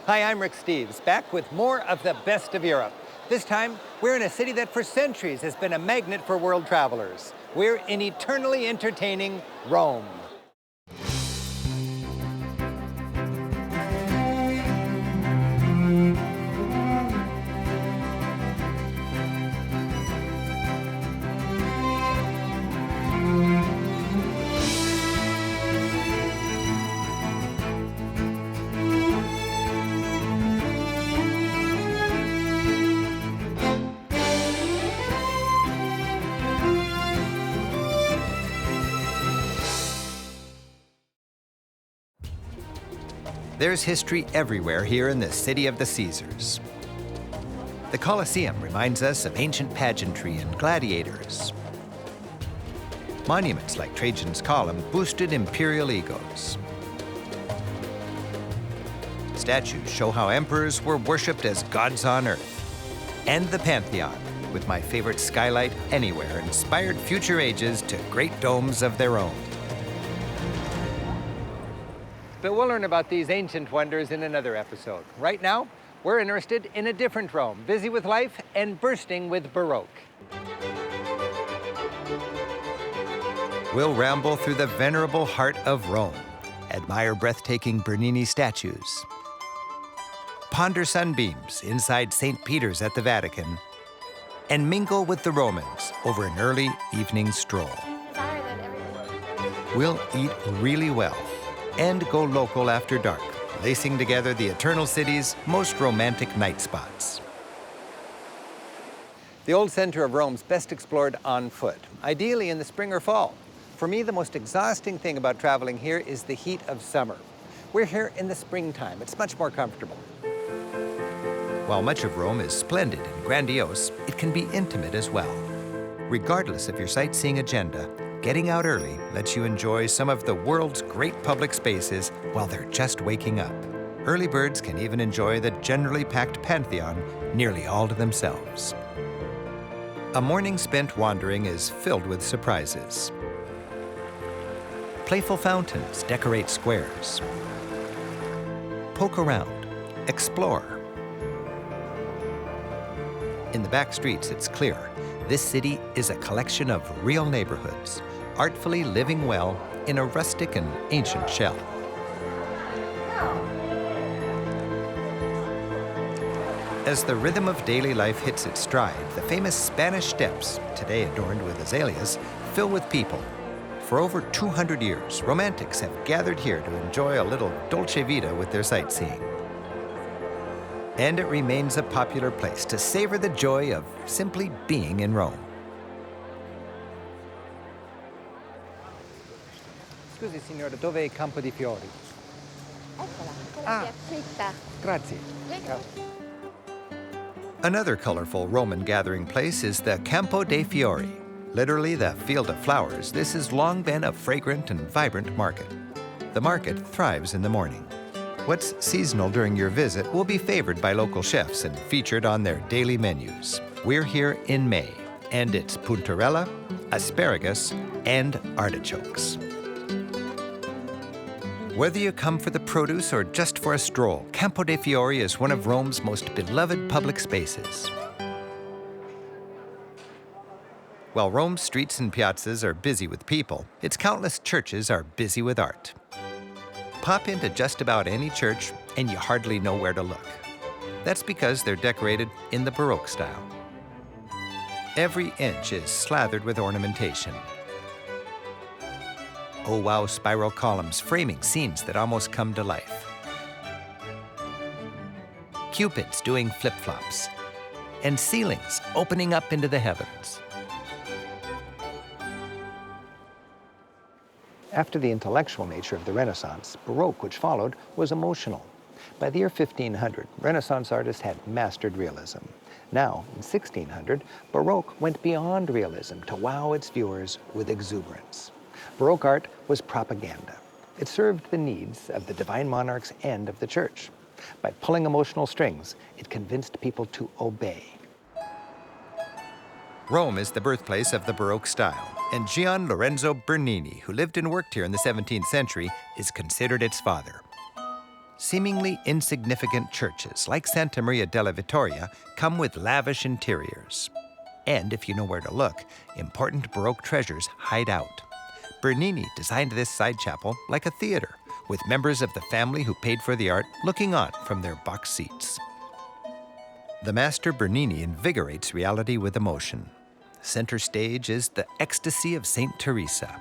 Hi, I'm Rick Steves, back with more of the best of Europe. This time, we're in a city that for centuries has been a magnet for world travelers. We're in eternally entertaining Rome. There's history everywhere here in the city of the Caesars. The Colosseum reminds us of ancient pageantry and gladiators. Monuments like Trajan's Column boosted imperial egos. Statues show how emperors were worshipped as gods on earth. And the Pantheon, with my favorite skylight anywhere, inspired future ages to great domes of their own. But we'll learn about these ancient wonders in another episode. Right now, we're interested in a different Rome, busy with life and bursting with Baroque. We'll ramble through the venerable heart of Rome, admire breathtaking Bernini statues, ponder sunbeams inside St. Peter's at the Vatican, and mingle with the Romans over an early evening stroll. We'll eat really well and go local after dark, lacing together the Eternal City's most romantic night spots. The old center of Rome's best explored on foot, ideally in the spring or fall. For me, the most exhausting thing about traveling here is the heat of summer. We're here in the springtime. It's much more comfortable. While much of Rome is splendid and grandiose, it can be intimate as well. Regardless of your sightseeing agenda, getting out early lets you enjoy some of the world's great public spaces while they're just waking up. Early birds can even enjoy the generally packed Pantheon nearly all to themselves. A morning spent wandering is filled with surprises. Playful fountains decorate squares. Poke around, explore. In the back streets, it's clear this city is a collection of real neighborhoods, artfully living well in a rustic and ancient shell. As the rhythm of daily life hits its stride, the famous Spanish Steps, today adorned with azaleas, fill with people. For over 200 years, romantics have gathered here to enjoy a little dolce vita with their sightseeing. And it remains a popular place to savor the joy of simply being in Rome. Scusi, signora, dove è il campo di fiori? Eccola, quella Grazie. Another colorful Roman gathering place is the Campo dei Fiori. Literally the field of flowers, this has long been a fragrant and vibrant market. The market thrives in the morning. What's seasonal during your visit will be favored by local chefs and featured on their daily menus. We're here in May, and it's puntarella, asparagus, and artichokes. Whether you come for the produce or just for a stroll, Campo dei Fiori is one of Rome's most beloved public spaces. While Rome's streets and piazzas are busy with people, its countless churches are busy with art. Pop into just about any church and you hardly know where to look. That's because they're decorated in the Baroque style. Every inch is slathered with ornamentation. Oh wow, spiral columns framing scenes that almost come to life. Cupids doing flip-flops. And ceilings opening up into the heavens. After the intellectual nature of the Renaissance, Baroque, which followed, was emotional. By the year 1500, Renaissance artists had mastered realism. Now, in 1600, Baroque went beyond realism to wow its viewers with exuberance. Baroque art was propaganda. It served the needs of the divine monarchs and of the church. By pulling emotional strings, it convinced people to obey. Rome is the birthplace of the Baroque style, and Gian Lorenzo Bernini, who lived and worked here in the 17th century, is considered its father. Seemingly insignificant churches, like Santa Maria della Vittoria, come with lavish interiors. And if you know where to look, important Baroque treasures hide out. Bernini designed this side chapel like a theater, with members of the family who paid for the art looking on from their box seats. The master Bernini invigorates reality with emotion. Center stage is the ecstasy of Saint Teresa.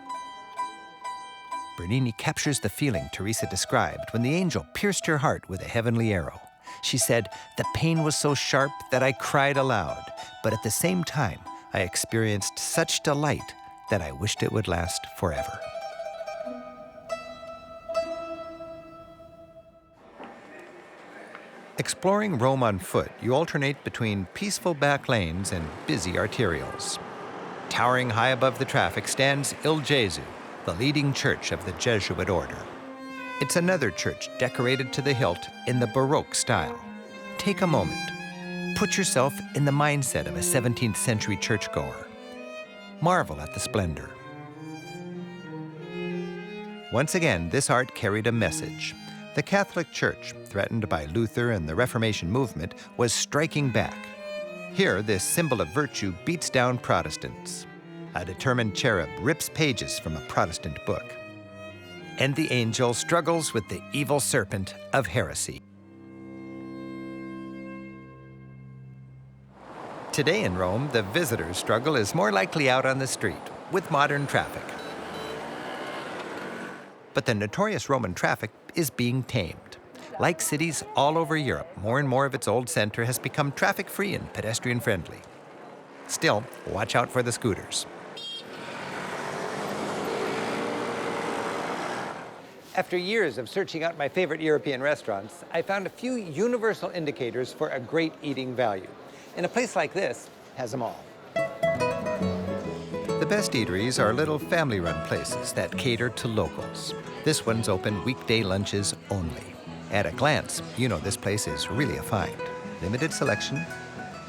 Bernini captures the feeling Teresa described when the angel pierced her heart with a heavenly arrow. She said, "The pain was so sharp that I cried aloud, but at the same time, I experienced such delight that I wished it would last forever." Exploring Rome on foot, you alternate between peaceful back lanes and busy arterials. Towering high above the traffic stands Il Gesù, the leading church of the Jesuit order. It's another church decorated to the hilt in the Baroque style. Take a moment. Put yourself in the mindset of a 17th century churchgoer. Marvel at the splendor. Once again, this art carried a message. The Catholic Church, threatened by Luther and the Reformation movement, was striking back. Here, this symbol of virtue beats down Protestants. A determined cherub rips pages from a Protestant book. And the angel struggles with the evil serpent of heresy. Today in Rome, the visitor's struggle is more likely out on the street, with modern traffic. But the notorious Roman traffic is being tamed. Like cities all over Europe, more and more of its old center has become traffic-free and pedestrian-friendly. Still, watch out for the scooters. After years of searching out my favorite European restaurants, I found a few universal indicators for a great eating value. And a place like this has them all. The best eateries are little family-run places that cater to locals. This one's open weekday lunches only. At a glance, you know this place is really a find. Limited selection,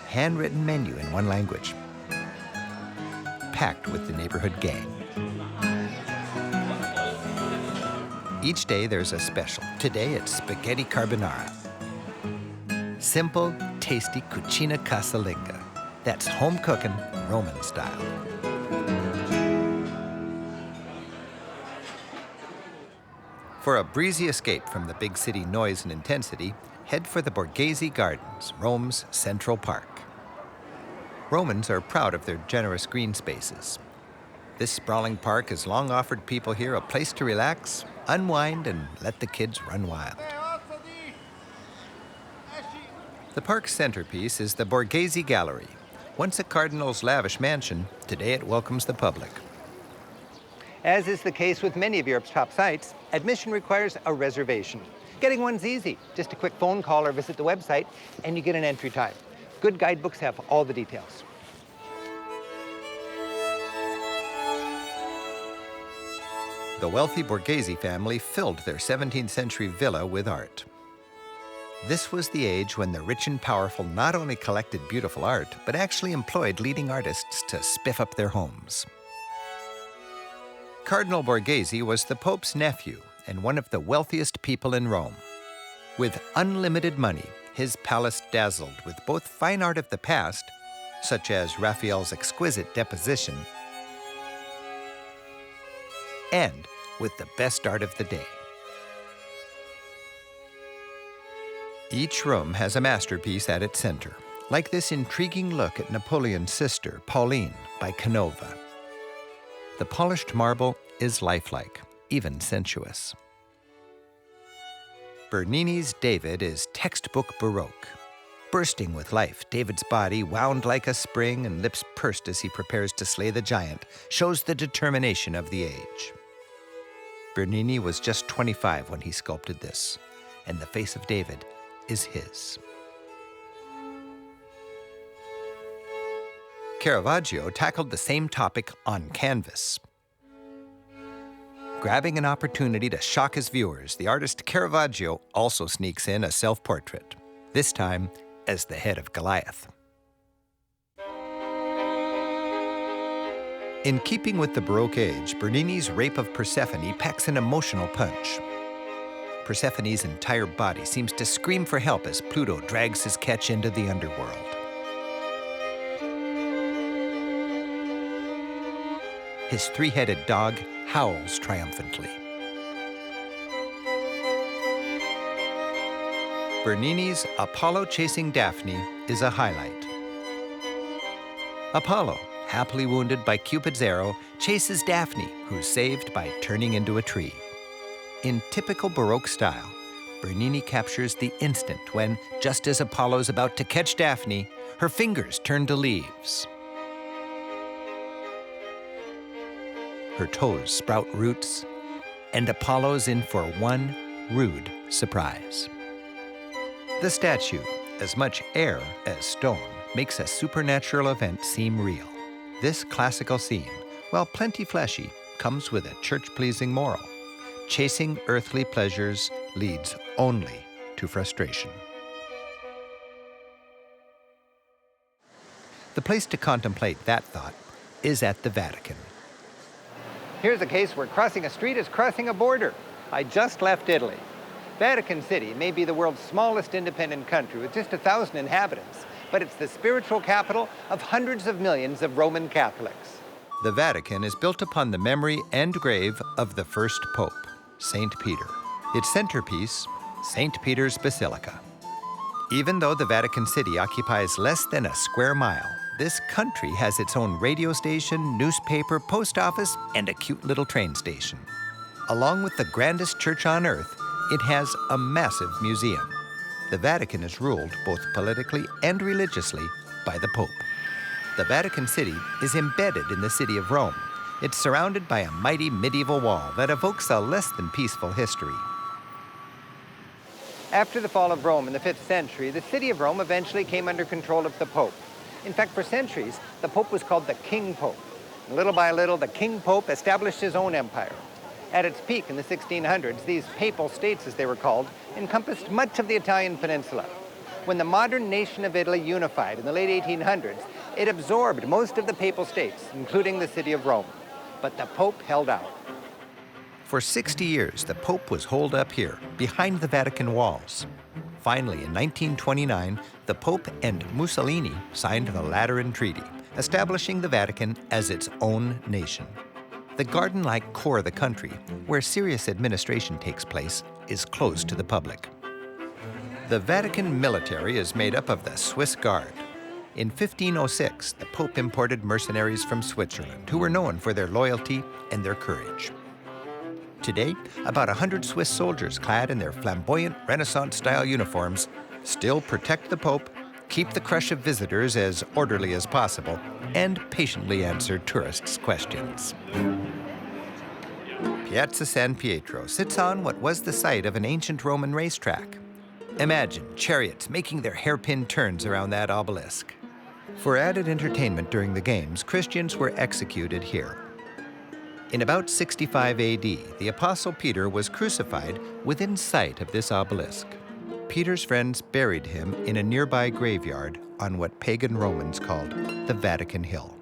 handwritten menu in one language, packed with the neighborhood gang. Each day there's a special. Today it's spaghetti carbonara. Simple, tasty cucina casalinga. That's home cooking, Roman style. For a breezy escape from the big city noise and intensity, head for the Borghese Gardens, Rome's Central Park. Romans are proud of their generous green spaces. This sprawling park has long offered people here a place to relax, unwind, and let the kids run wild. The park's centerpiece is the Borghese Gallery. Once a cardinal's lavish mansion, today it welcomes the public. As is the case with many of Europe's top sites, admission requires a reservation. Getting one's easy. Just a quick phone call or visit the website, and you get an entry time. Good guidebooks have all the details. The wealthy Borghese family filled their 17th century villa with art. This was the age when the rich and powerful not only collected beautiful art, but actually employed leading artists to spiff up their homes. Cardinal Borghese was the Pope's nephew and one of the wealthiest people in Rome. With unlimited money, his palace dazzled with both fine art of the past, such as Raphael's exquisite Deposition, and with the best art of the day. Each room has a masterpiece at its center, like this intriguing look at Napoleon's sister, Pauline, by Canova. The polished marble is lifelike, even sensuous. Bernini's David is textbook Baroque. Bursting with life, David's body, wound like a spring and lips pursed as he prepares to slay the giant, shows the determination of the age. Bernini was just 25 when he sculpted this, and the face of David is his. Caravaggio tackled the same topic on canvas. Grabbing an opportunity to shock his viewers, the artist Caravaggio also sneaks in a self-portrait, this time as the head of Goliath. In keeping with the Baroque age, Bernini's Rape of Persephone packs an emotional punch. Persephone's entire body seems to scream for help as Pluto drags his catch into the underworld. His three-headed dog howls triumphantly. Bernini's Apollo chasing Daphne is a highlight. Apollo, happily wounded by Cupid's arrow, chases Daphne, who's saved by turning into a tree. In typical Baroque style, Bernini captures the instant when, just as Apollo's about to catch Daphne, her fingers turn to leaves. Her toes sprout roots, and Apollo's in for one rude surprise. The statue, as much air as stone, makes a supernatural event seem real. This classical scene, while plenty fleshy, comes with a church-pleasing moral. Chasing earthly pleasures leads only to frustration. The place to contemplate that thought is at the Vatican. Here's a case where crossing a street is crossing a border. I just left Italy. Vatican City may be the world's smallest independent country with just 1,000 inhabitants, but it's the spiritual capital of hundreds of millions of Roman Catholics. The Vatican is built upon the memory and grave of the first pope, St. Peter. Its centerpiece, St. Peter's Basilica. Even though the Vatican City occupies less than a square mile, this country has its own radio station, newspaper, post office, and a cute little train station. Along with the grandest church on earth, it has a massive museum. The Vatican is ruled both politically and religiously by the Pope. The Vatican City is embedded in the city of Rome. It's surrounded by a mighty medieval wall that evokes a less than peaceful history. After the fall of Rome in the 5th century, the city of Rome eventually came under control of the Pope. In fact, for centuries, the Pope was called the King Pope. Little by little, the King Pope established his own empire. At its peak in the 1600s, these papal states, as they were called, encompassed much of the Italian peninsula. When the modern nation of Italy unified in the late 1800s, it absorbed most of the papal states, including the city of Rome. But the Pope held out. For 60 years, the Pope was holed up here, behind the Vatican walls. Finally, in 1929, the Pope and Mussolini signed the Lateran Treaty, establishing the Vatican as its own nation. The garden-like core of the country, where serious administration takes place, is closed to the public. The Vatican military is made up of the Swiss Guard. In 1506, the Pope imported mercenaries from Switzerland who were known for their loyalty and their courage. Today, about 100 Swiss soldiers clad in their flamboyant Renaissance-style uniforms still protect the Pope, keep the crush of visitors as orderly as possible, and patiently answer tourists' questions. Piazza San Pietro sits on what was the site of an ancient Roman racetrack. Imagine chariots making their hairpin turns around that obelisk. For added entertainment during the games, Christians were executed here. In about 65 AD, the Apostle Peter was crucified within sight of this obelisk. Peter's friends buried him in a nearby graveyard on what pagan Romans called the Vatican Hill.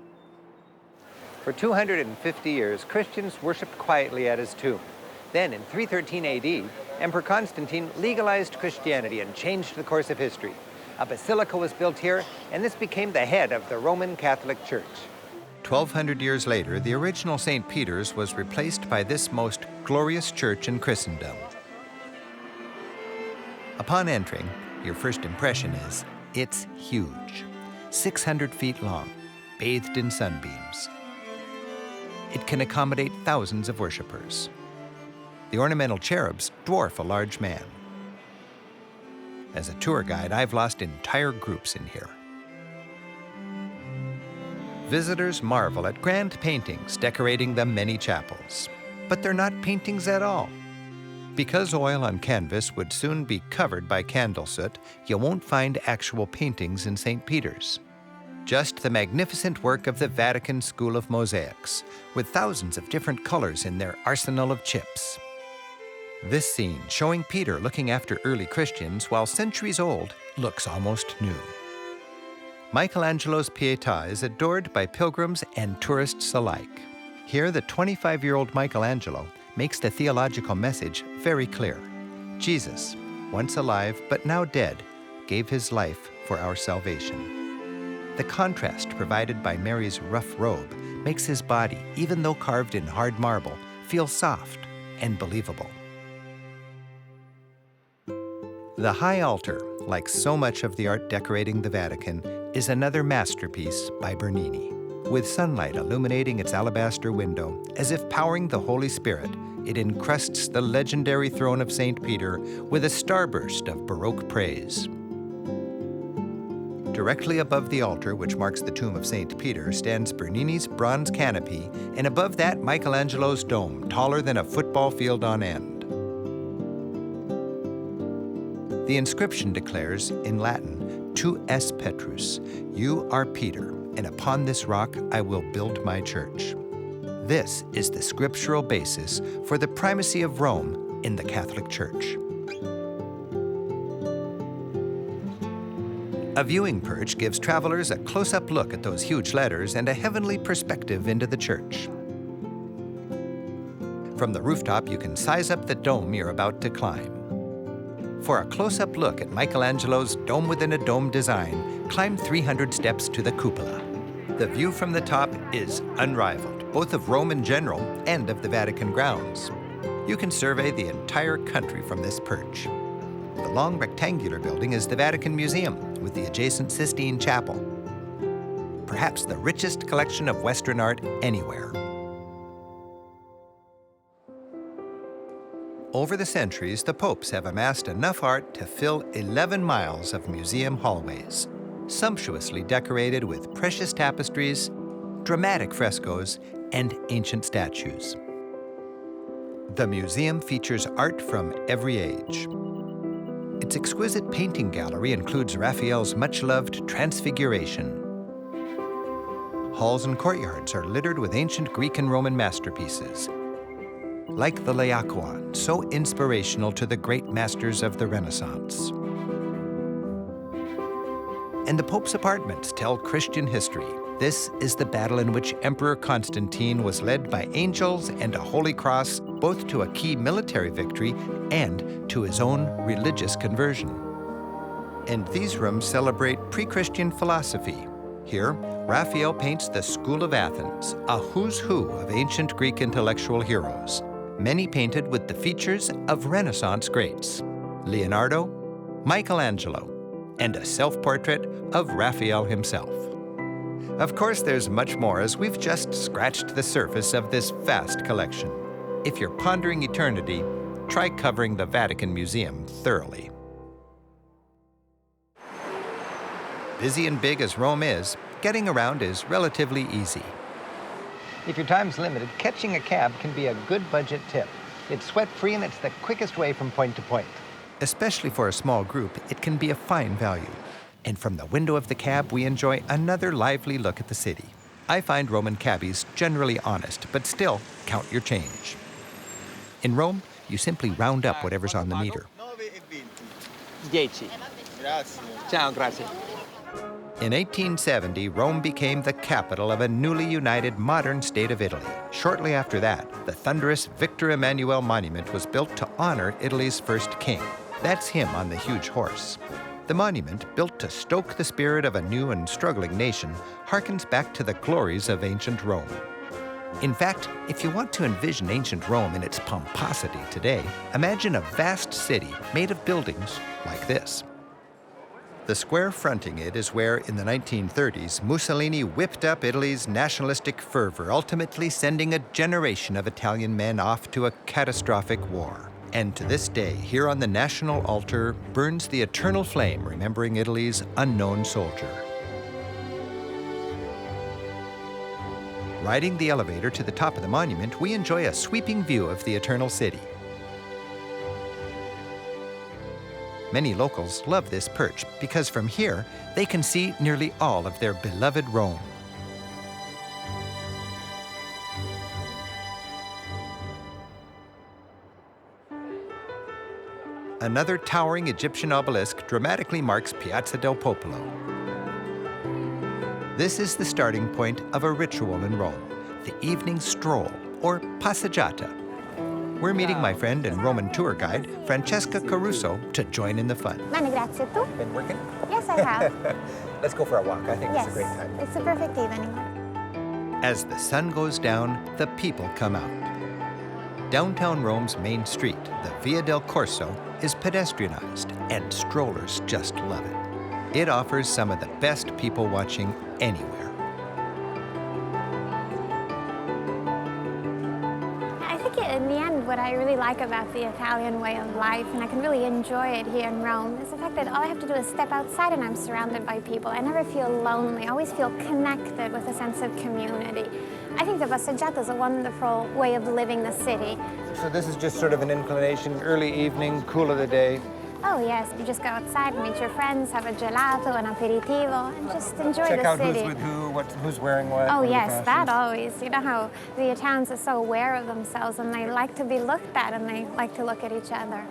For 250 years, Christians worshipped quietly at his tomb. Then, in 313 AD, Emperor Constantine legalized Christianity and changed the course of history. A basilica was built here, and this became the head of the Roman Catholic Church. 1,200 years later, the original St. Peter's was replaced by this most glorious church in Christendom. Upon entering, your first impression is, it's huge. 600 feet long, bathed in sunbeams. It can accommodate thousands of worshipers. The ornamental cherubs dwarf a large man. As a tour guide, I've lost entire groups in here. Visitors marvel at grand paintings decorating the many chapels. But they're not paintings at all. Because oil on canvas would soon be covered by candle soot, you won't find actual paintings in St. Peter's. Just the magnificent work of the Vatican School of Mosaics, with thousands of different colors in their arsenal of chips. This scene, showing Peter looking after early Christians while centuries old, looks almost new. Michelangelo's Pietà is adored by pilgrims and tourists alike. Here, the 25-year-old Michelangelo makes the theological message very clear. Jesus, once alive but now dead, gave his life for our salvation. The contrast provided by Mary's rough robe makes his body, even though carved in hard marble, feel soft and believable. The high altar, like so much of the art decorating the Vatican, is another masterpiece by Bernini. With sunlight illuminating its alabaster window, as if powering the Holy Spirit, it encrusts the legendary throne of St. Peter with a starburst of Baroque praise. Directly above the altar, which marks the tomb of St. Peter, stands Bernini's bronze canopy, and above that, Michelangelo's dome, taller than a football field on end. The inscription declares, in Latin, Tu es Petrus, you are Peter, and upon this rock I will build my church. This is the scriptural basis for the primacy of Rome in the Catholic Church. A viewing perch gives travelers a close-up look at those huge letters and a heavenly perspective into the church. From the rooftop, you can size up the dome you're about to climb. For a close-up look at Michelangelo's dome-within-a-dome design, climb 300 steps to the cupola. The view from the top is unrivaled, both of Rome in general and of the Vatican grounds. You can survey the entire country from this perch. The long rectangular building is the Vatican Museum, with the adjacent Sistine Chapel. Perhaps the richest collection of Western art anywhere. Over the centuries, the popes have amassed enough art to fill 11 miles of museum hallways, sumptuously decorated with precious tapestries, dramatic frescoes, and ancient statues. The museum features art from every age. Its exquisite painting gallery includes Raphael's much-loved Transfiguration. Halls and courtyards are littered with ancient Greek and Roman masterpieces, like the Laocoon, so inspirational to the great masters of the Renaissance. And the Pope's apartments tell Christian history. This is the battle in which Emperor Constantine was led by angels and a holy cross, both to a key military victory and to his own religious conversion. And these rooms celebrate pre-Christian philosophy. Here, Raphael paints the School of Athens, a who's who of ancient Greek intellectual heroes, many painted with the features of Renaissance greats: Leonardo, Michelangelo, and a self-portrait of Raphael himself. Of course, there's much more, as we've just scratched the surface of this vast collection. If you're pondering eternity, try covering the Vatican Museum thoroughly. Busy and big as Rome is, getting around is relatively easy. If your time's limited, catching a cab can be a good budget tip. It's sweat-free and it's the quickest way from point to point. Especially for a small group, it can be a fine value. And from the window of the cab, we enjoy another lively look at the city. I find Roman cabbies generally honest, but still count your change. In Rome, you simply round up whatever's on the meter. 10. Ciao, grazie. In 1870, Rome became the capital of a newly united modern state of Italy. Shortly after that, the thunderous Victor Emmanuel Monument was built to honor Italy's first king. That's him on the huge horse. The monument, built to stoke the spirit of a new and struggling nation, harkens back to the glories of ancient Rome. In fact, if you want to envision ancient Rome in its pomposity today, imagine a vast city made of buildings like this. The square fronting it is where, in the 1930s, Mussolini whipped up Italy's nationalistic fervor, ultimately sending a generation of Italian men off to a catastrophic war. And to this day, here on the national altar, burns the eternal flame remembering Italy's unknown soldier. Riding the elevator to the top of the monument, we enjoy a sweeping view of the Eternal City. Many locals love this perch because from here, they can see nearly all of their beloved Rome. Another towering Egyptian obelisk dramatically marks Piazza del Popolo. This is the starting point of a ritual in Rome, the evening stroll, or passeggiata. We're meeting my friend and Roman tour guide, Francesca Caruso, to join in the fun. Bene, grazie. Tu? Been working? Yes, I have. Let's go for a walk. I think Yes, it's a great time. it's a perfect evening. As the sun goes down, the people come out. Downtown Rome's main street, the Via del Corso, is pedestrianized, and strollers just love it. It offers some of the best people watching anywhere. I think in the end, what I really like about the Italian way of life, and I can really enjoy it here in Rome, is the fact that all I have to do is step outside and I'm surrounded by people. I never feel lonely. I always feel connected with a sense of community. I think the passeggiata is a wonderful way of living the city. So this is just sort of an inclination, early evening, cool of the day. Oh yes, you just go outside, meet your friends, have a gelato, an aperitivo, and just enjoy Check the out city. who's with who, who's wearing what. Oh what are the yes, that fashions. always. You know how the Italians are so aware of themselves and they like to be looked at and they like to look at each other.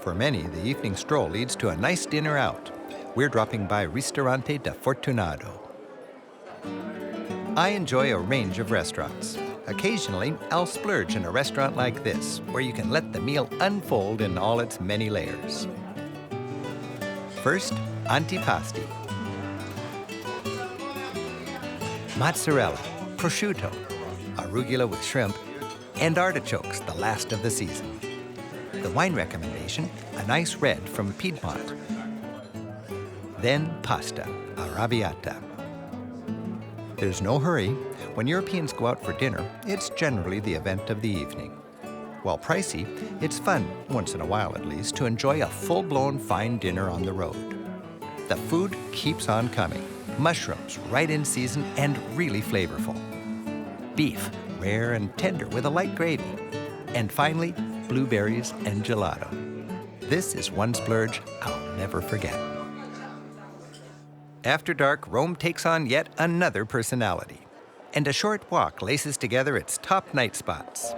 For many, the evening stroll leads to a nice dinner out. We're dropping by Ristorante da Fortunato. I enjoy a range of restaurants. Occasionally, I'll splurge in a restaurant like this, where you can let the meal unfold in all its many layers. First, antipasti. Mozzarella, prosciutto, arugula with shrimp, and artichokes, the last of the season. The wine recommendation, a nice red from Piedmont. Then pasta, arrabbiata. There's no hurry. When Europeans go out for dinner, it's generally the event of the evening. While pricey, it's fun, once in a while at least, to enjoy a full-blown fine dinner on the road. The food keeps on coming. Mushrooms, right in season and really flavorful. Beef, rare and tender with a light gravy. And finally, blueberries and gelato. This is one splurge I'll never forget. After dark, Rome takes on yet another personality. And a short walk laces together its top night spots.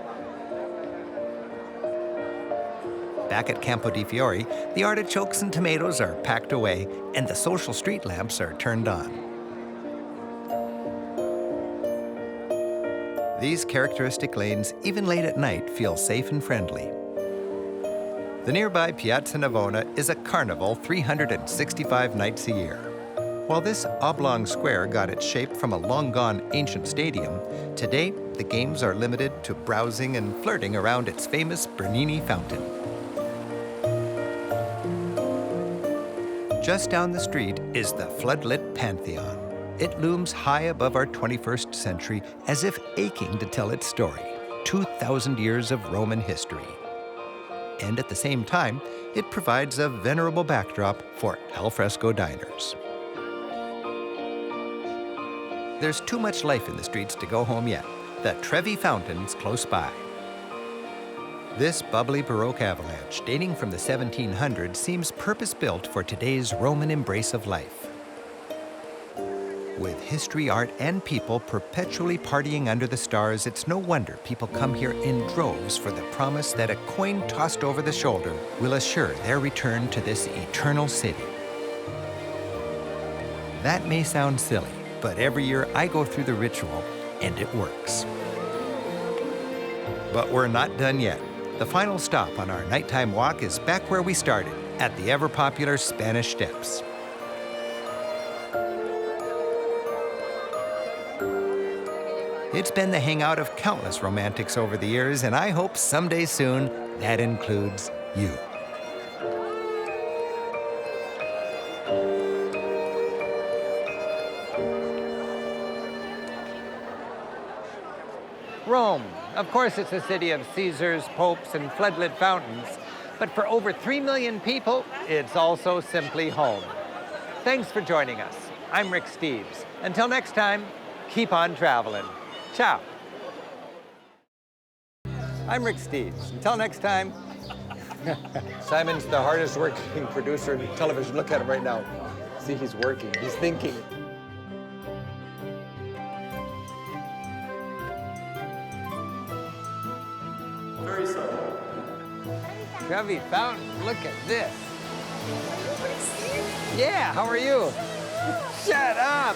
Back at Campo di Fiori, the artichokes and tomatoes are packed away, and the social street lamps are turned on. These characteristic lanes, even late at night, feel safe and friendly. The nearby Piazza Navona is a carnival 365 nights a year. While this oblong square got its shape from a long-gone ancient stadium, today the games are limited to browsing and flirting around its famous Bernini fountain. Just down the street is the floodlit Pantheon. It looms high above our 21st century as if aching to tell its story, 2,000 years of Roman history. And at the same time, it provides a venerable backdrop for alfresco diners. There's too much life in the streets to go home yet. The Trevi Fountain's close by. This bubbly Baroque avalanche, dating from the 1700s, seems purpose-built for today's Roman embrace of life. With history, art, and people perpetually partying under the stars, it's no wonder people come here in droves for the promise that a coin tossed over the shoulder will assure their return to this eternal city. That may sound silly, but every year I go through the ritual, and it works. But we're not done yet. The final stop on our nighttime walk is back where we started, at the ever-popular Spanish Steps. It's been the hangout of countless romantics over the years, and I hope someday soon that includes you. Rome. Of course, it's a city of Caesars, popes, and floodlit fountains. But for over 3 million people, it's also simply home. Thanks for joining us. I'm Rick Steves. Until next time, keep on traveling. Ciao. I'm Rick Steves. Until next time. Simon's the hardest working producer in television. Look at him right now. See, he's working. He's thinking. Very subtle. Trevi Fountain, look at this. Yeah, how are you? Shut up!